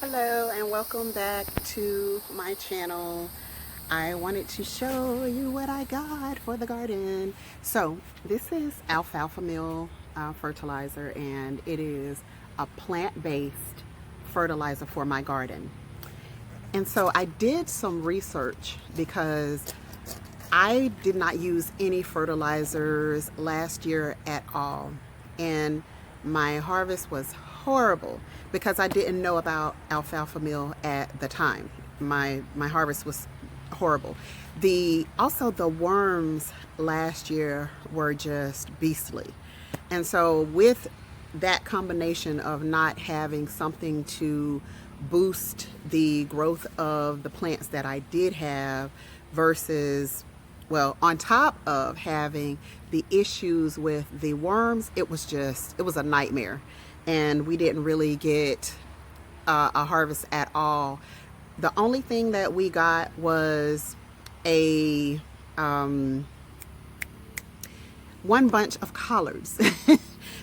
Hello and welcome back to my channel. I wanted to show you what I got for the garden. So this is Alfalfa Meal Fertilizer, and it is a plant-based fertilizer for my garden. And so I did some research because I did not use any fertilizers last year at all, and my harvest was horrible because I didn't know about Alfalfa Meal at the time. My harvest was horrible. Also the worms last year were just beastly. And so with that combination of not having something to boost the growth of the plants that I did have versus, well, on top of having the issues with the worms, it was a nightmare. And we didn't really get a harvest at all. The only thing that we got was a one bunch of collards.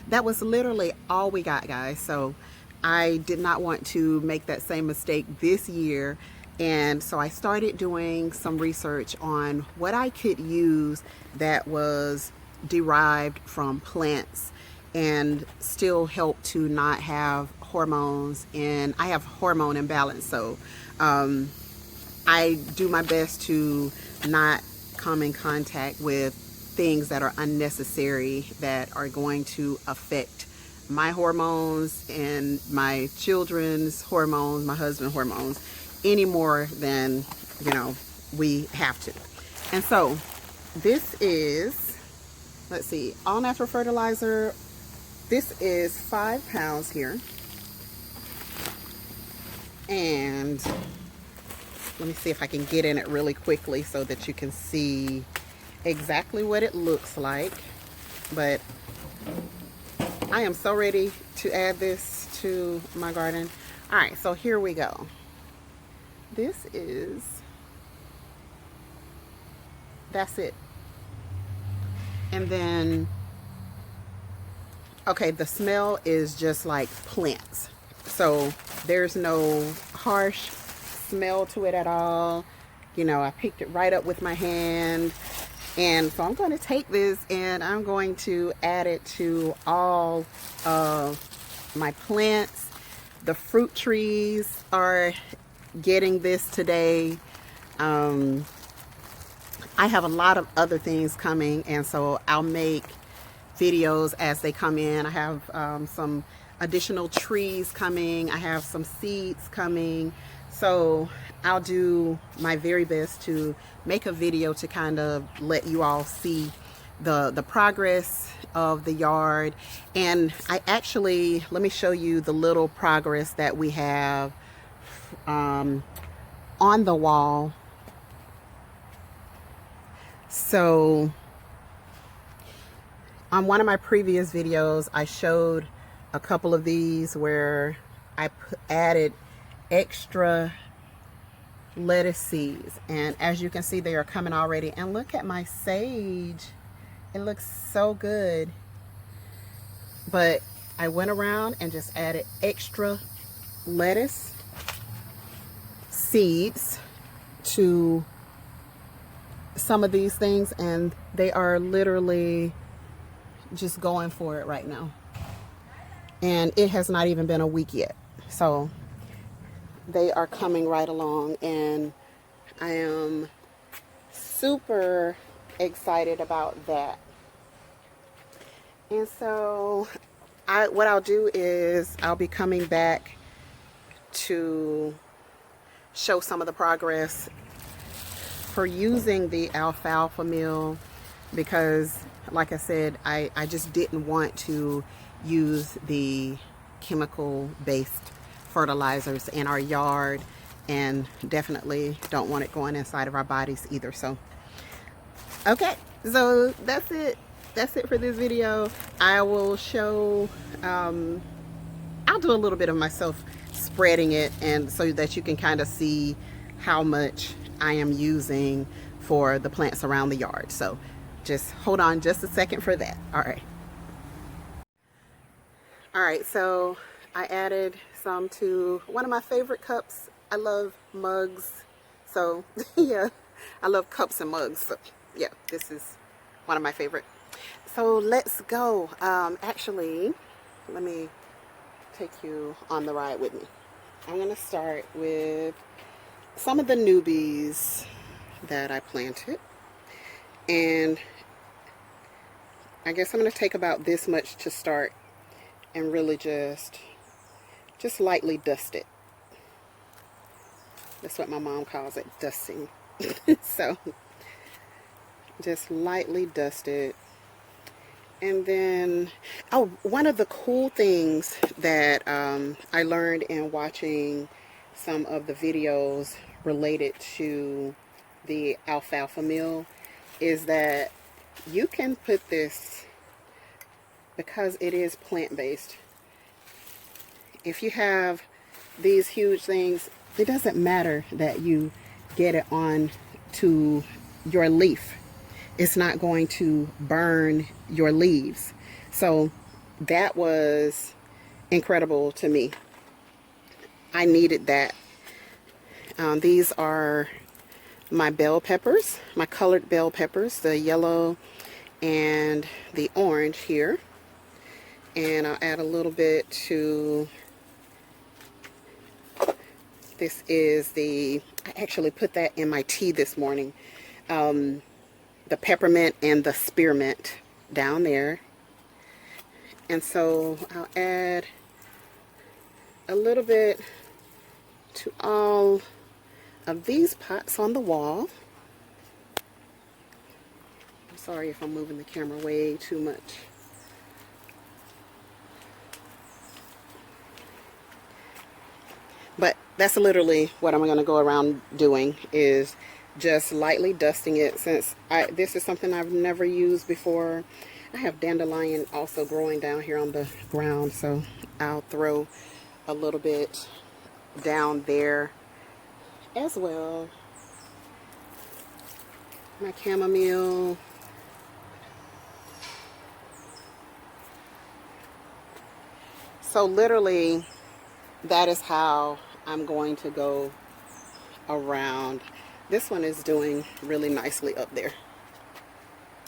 That was literally all we got, guys. So I did not want to make that same mistake this year. And so I started doing some research on what I could use that was derived from plants and still help to not have hormones. And I have hormone imbalance, so I do my best to not come in contact with things that are unnecessary that are going to affect my hormones and my children's hormones, my husband's hormones, any more than, you know, we have to. And so this is, let's see, all natural fertilizer. This is 5 pounds here. And let me see if I can get in it really quickly so that you can see exactly what it looks like. But I am so ready to add this to my garden. All right, so here we go. That's it. And then, okay, the smell is just like plants. So there's no harsh smell to it at all. You know, I picked it right up with my hand. And so I'm going to take this and I'm going to add it to all of my plants. The fruit trees are getting this today. I have a lot of other things coming, and so I'll make videos as they come in. I have some additional trees coming. I have some seeds coming. So I'll do my very best to make a video to kind of let you all see the progress of the yard. And I actually, let me show you the little progress that we have on the wall. So on one of my previous videos, I showed a couple of these where I added extra lettuce seeds, and as you can see, they are coming already. And look at my sage, it looks so good. But I went around and just added extra lettuce seeds to some of these things, and they are literally just going for it right now. And it has not even been a week yet, so they are coming right along, and I am super excited about that. And so what I'll do is I'll be coming back to show some of the progress for using the alfalfa meal, because like I said, I just didn't want to use the chemical based fertilizers in our yard, and definitely don't want it going inside of our bodies either. So okay, so that's it for this video. I will show I'll do a little bit of myself spreading it, and so that you can kind of see how much I am using for the plants around the yard. So just hold on just a second for that. All right, so I added some to one of my favorite cups. I love mugs. So yeah, I love cups and mugs. So yeah, this is one of my favorite. So let's go. Actually, let me take you on the ride with me. I'm going to start with some of the newbies that I planted. And I guess I'm going to take about this much to start and really just lightly dust it. That's what my mom calls it, dusting. So just lightly dust it. And then, oh, one of the cool things that I learned in watching some of the videos related to the alfalfa meal is that you can put this, because it is plant-based, if you have these huge things, it doesn't matter that you get it on to your leaf. It's not going to burn your leaves. So that was incredible to me. I needed that. These are my bell peppers, my colored bell peppers, the yellow and the orange here. And I'll add a little bit to, this is the, I actually put that in my tea this morning. The peppermint and the spearmint down there. And so I'll add a little bit to all of these pots on the wall. I'm sorry if I'm moving the camera way too much. But that's literally what I'm going to go around doing, is just lightly dusting it, since this is something I've never used before. I have dandelion also growing down here on the ground, so I'll throw a little bit down there as well. My chamomile. So literally, that is how I'm going to go around. This one is doing really nicely up there.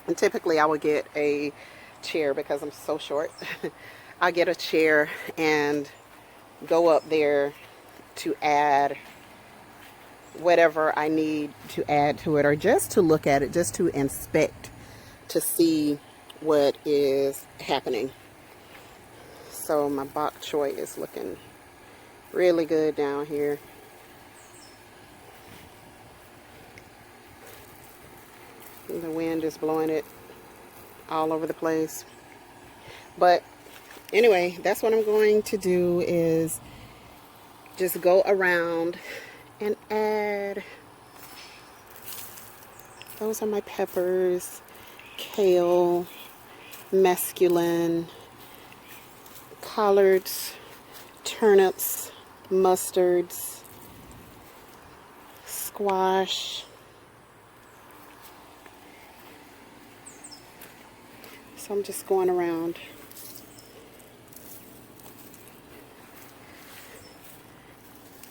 And typically I would get a chair because I'm so short. I'll get a chair and go up there to add whatever I need to add to it, or just to look at it, just to inspect, to see what is happening. So my bok choy is looking really good down here. The wind is blowing it all over the place. But anyway, that's what I'm going to do, is just go around and add. Those are my peppers, kale, mesclun, collards, turnips, mustards, squash. So I'm just going around.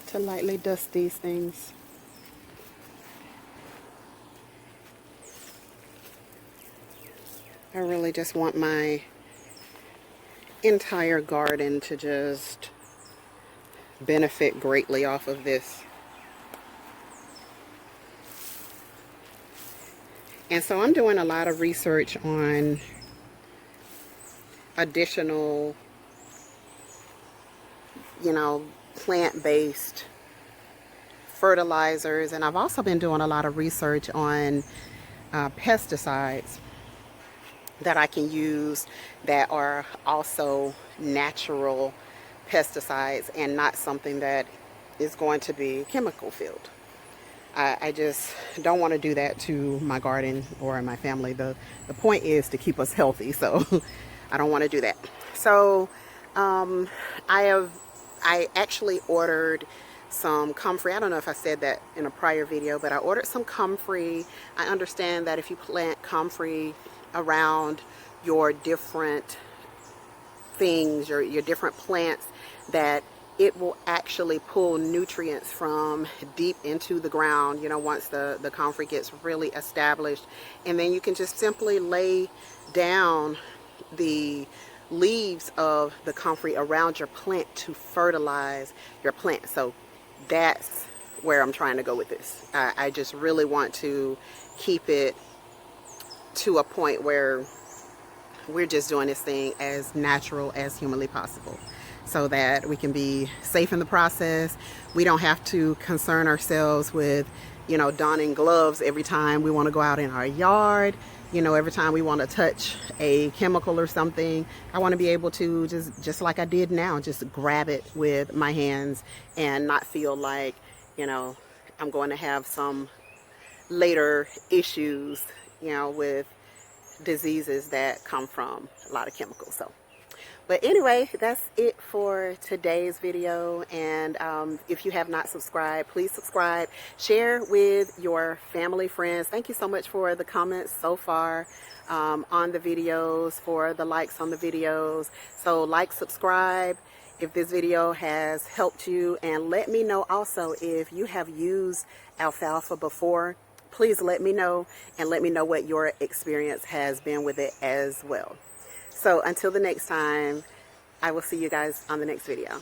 To lightly dust these things. I really just want my entire garden to just benefit greatly off of this. And so I'm doing a lot of research on additional, plant-based fertilizers, and I've also been doing a lot of research on pesticides that I can use that are also natural pesticides and not something that is going to be chemical filled. I just don't want to do that to my garden or my family. The point is to keep us healthy, so I don't want to do that. So I actually ordered some comfrey. I don't know if I said that in a prior video, but I ordered some comfrey. I understand that if you plant comfrey around your different things, your different plants, that it will actually pull nutrients from deep into the ground, you know, once the comfrey gets really established. And then you can just simply lay down the leaves of the comfrey around your plant to fertilize your plant. So that's where I'm trying to go with this. I just really want to keep it to a point where we're just doing this thing as natural as humanly possible, so that we can be safe in the process. We don't have to concern ourselves with, you know, donning gloves every time we want to go out in our yard. You know, every time we want to touch a chemical or something, I want to be able to just like I did now, just grab it with my hands and not feel like, you know, I'm going to have some later issues, you know, with diseases that come from a lot of chemicals. So, but anyway, that's it for today's video. And if you have not subscribed, please subscribe, share with your family, friends. Thank you so much for the comments so far on the videos, for the likes on the videos. So like, subscribe if this video has helped you, and let me know also if you have used alfalfa before. Please let me know, and let me know what your experience has been with it as well. So until the next time, I will see you guys on the next video.